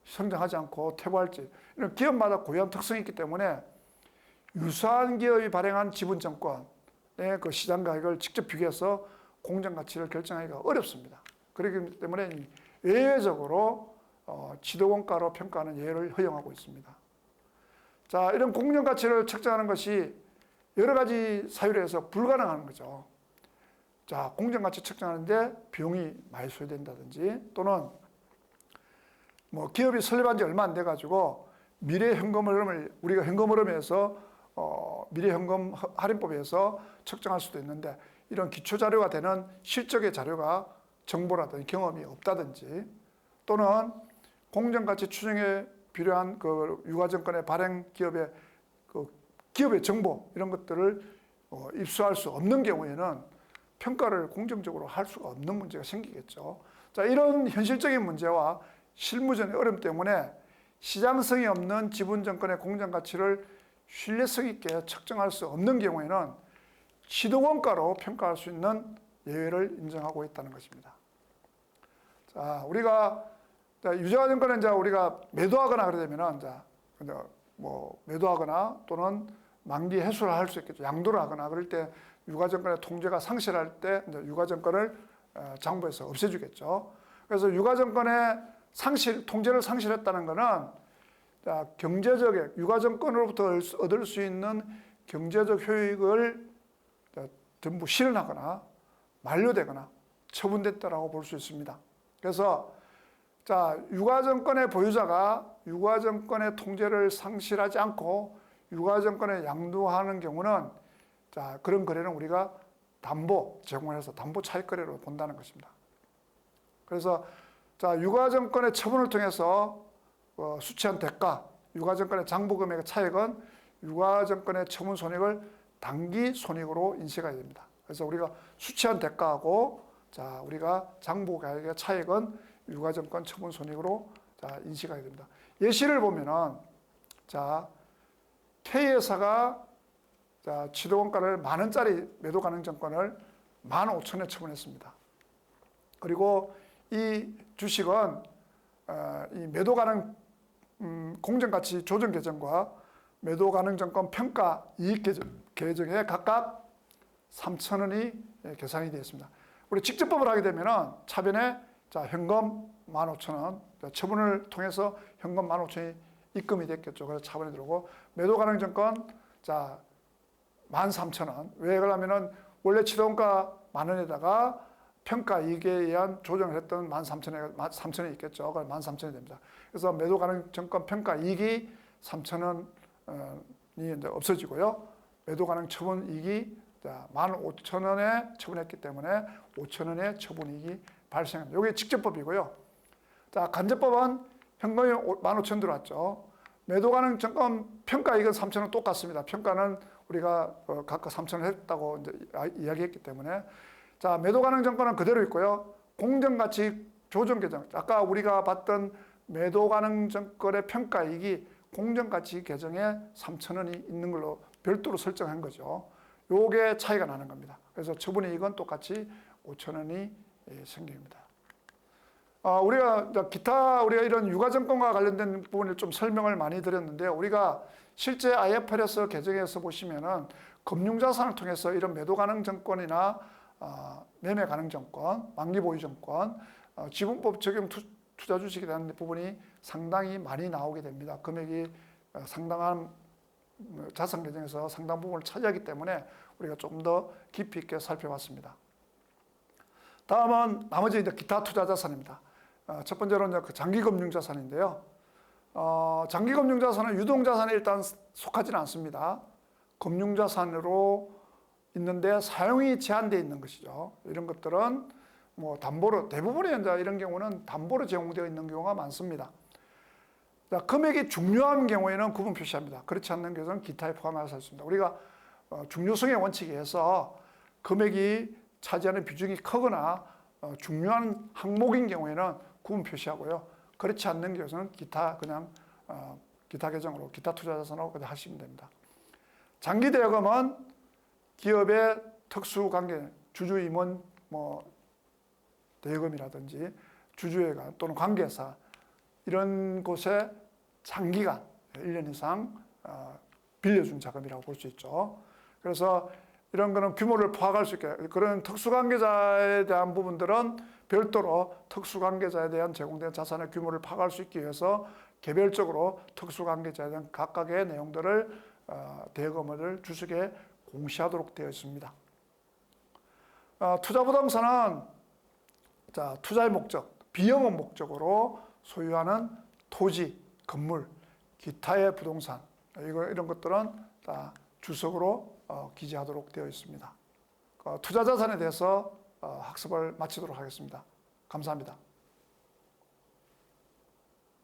성장하지 않고 퇴보할지 이런 기업마다 고유한 특성이 있기 때문에 유사한 기업이 발행한 지분증권의 그 시장 가격을 직접 비교해서 공정가치를 결정하기가 어렵습니다. 그렇기 때문에 예외적으로 취득원가로 평가하는 예외를 허용하고 있습니다. 자, 이런 공정가치를 측정하는 것이 여러 가지 사유로 해서 불가능한 거죠. 자, 공정가치 측정하는데 비용이 많이 소요된다든지 또는 기업이 설립한 지 얼마 안 돼가지고 미래 현금 흐름을 우리가 현금 흐름에서 미래 현금 할인법에서 측정할 수도 있는데 이런 기초 자료가 되는 실적의 자료가 정보라든지 경험이 없다든지 또는 공정가치 추정에 필요한 그 유가증권의 발행 기업의 기업의 정보 이런 것들을 입수할 수 없는 경우에는 평가를 공정적으로 할 수가 없는 문제가 생기겠죠. 자, 이런 현실적인 문제와 실무적인 어려움 때문에 시장성이 없는 지분증권의 공정가치를 신뢰성 있게 측정할 수 없는 경우에는 취득원가로 평가할 수 있는 예외를 인정하고 있다는 것입니다. 자, 우리가 유가증권은 우리가 매도하거나 그러면은 매도하거나 또는 만기 회수를 할 수 있겠죠. 양도를 하거나 그럴 때 유가증권의 통제가 상실할 때 유가증권을 장부에서 없애주겠죠. 그래서 유가증권의 통제를 상실했다는 것은 경제적 유가증권으로부터 얻을 수 있는 경제적 효익을 전부 실현하거나 만료되거나 처분됐다라고 볼 수 있습니다. 그래서 유가증권의 보유자가 유가증권의 통제를 상실하지 않고 유가증권에 양도하는 경우는 그런 거래는 우리가 담보 제공해서 담보 차익 거래로 본다는 것입니다. 그래서 유가증권의 처분을 통해서 수취한 대가, 유가증권의 장부 금액의 차익은 유가증권의 처분 손익을 단기 손익으로 인식해야 됩니다. 그래서 우리가 수취한 대가하고 우리가 장부 가액의 차익은 유가증권 처분 손익으로 인식해야 됩니다. 예시를 보면은 K회사가 취득원가를 10,000원짜리 매도 가능 증권을 15,000원에 처분했습니다. 그리고 이 주식은 이 매도 가능 공정가치 조정 계정과 매도 가능 정권 평가 이익 계정에 각각 3,000원이 계산이 되어 있습니다. 우리 직접법을 하게 되면은 차변에 자, 현금 15,000원, 처분을 통해서 현금 15,000원이 입금이 됐겠죠. 그래서 차분이 들어오고, 매도 가능 정권 자 13,000원. 왜 그러냐면은 원래 취득원가 10,000원에다가 평가 이익에 의한 조정을 했던 13,000원이 있겠죠. 그럼 13,000원이 됩니다. 그래서 매도 가능 정권 평가 이익이 3,000원이 이제 없어지고요. 매도 가능 처분 이익이 15,000원에 처분했기 때문에 5,000원의 처분 이익이 발생합니다. 이게 직접법이고요. 자, 간접법은 현금이 15,000원 들어왔죠. 매도 가능 정권 평가 이익은 3,000원 똑같습니다. 평가는 우리가 각각 3,000원 했다고 이제 이야기했기 때문에, 자, 매도 가능 정권은 그대로 있고요. 공정가치 조정 계정, 아까 우리가 봤던 매도 가능 정권의 평가 이익이 공정가치 계정에 3,000원이 있는 걸로 별도로 설정한 거죠. 요게 차이가 나는 겁니다. 그래서 처분이익은 똑같이 5,000원이 생깁니다. 우리가 이런 유가증권과 관련된 부분을 좀 설명을 많이 드렸는데요. 우리가 실제 IFRS 계정에서 보시면은 금융자산을 통해서 이런 매도 가능 정권이나 매매 가능 정권, 만기 보유 정권, 지분법 적용 투자 주식에 대한 부분이 상당히 많이 나오게 됩니다. 금액이 상당한 자산 계정에서 상당 부분을 차지하기 때문에 우리가 좀 더 깊이 있게 살펴봤습니다. 다음은 나머지 이제 기타 투자 자산입니다. 첫 번째로는 이제 그 장기 금융 자산인데요. 장기 금융 자산은 유동 자산에 일단 속하지는 않습니다. 금융 자산으로 있는데 사용이 제한되어 있는 것이죠. 이런 것들은 뭐 담보로, 대부분의 이제 이런 경우는 담보로 제공되어 있는 경우가 많습니다. 자, 금액이 중요한 경우에는 구분 표시합니다. 그렇지 않는 경우는 기타에 포함할 수 있습니다. 우리가 중요성의 원칙에 의해서 금액이 차지하는 비중이 크거나 중요한 항목인 경우에는 구분 표시하고요. 그렇지 않는 경우는 기타 그냥 기타 계정으로, 기타 투자 자산으로 그냥 하시면 됩니다. 장기 대여금은 기업의 특수 관계, 주주 임원 대여금이라든지 주주회관 또는 관계사 이런 곳에 장기간 1년 이상 빌려준 자금이라고 볼 수 있죠. 그래서 이런 거는 규모를 파악할 수 있게, 그런 특수관계자에 대한 부분들은 별도로 특수관계자에 대한 제공된 자산의 규모를 파악할 수 있기 위해서 개별적으로 특수관계자에 대한 각각의 내용들을 대여금을 주식에 공시하도록 되어 있습니다. 투자부동산은 투자의 목적, 비영업 목적으로 소유하는 토지, 건물, 기타의 부동산, 이런 것들은 다 주석으로 기재하도록 되어 있습니다. 투자 자산에 대해서 학습을 마치도록 하겠습니다. 감사합니다.